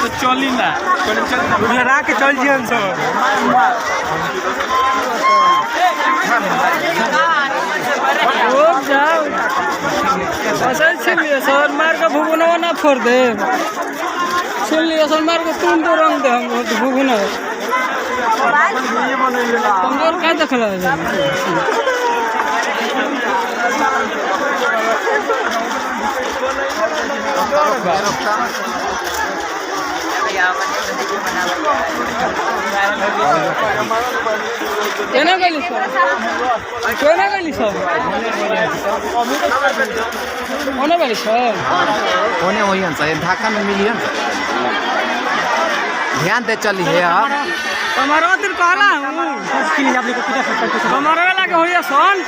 तो चली ना उधरा के चल जियन सब जाओ फसल छीन लिया सर मार का भुगुना ना फोड़ दे छीन लिया सर मार के तुम तो रंग दे हम भुगुना कमजोर का देखला केना गली सब ओने गली सब होने वही है ढाका में मिली है ध्यान दे चली है हमारा दिन कहला हमारा वाला के होइया सन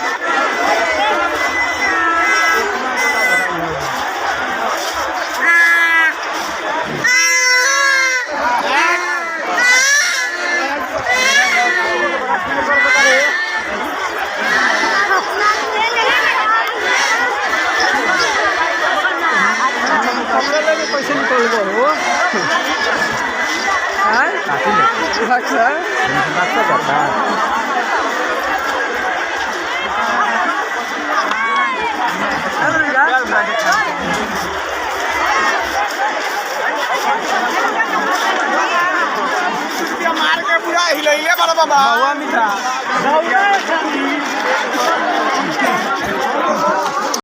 पैसे निकल गो मार के पूरा हिलैले बड़ा बाबा हवा मीठा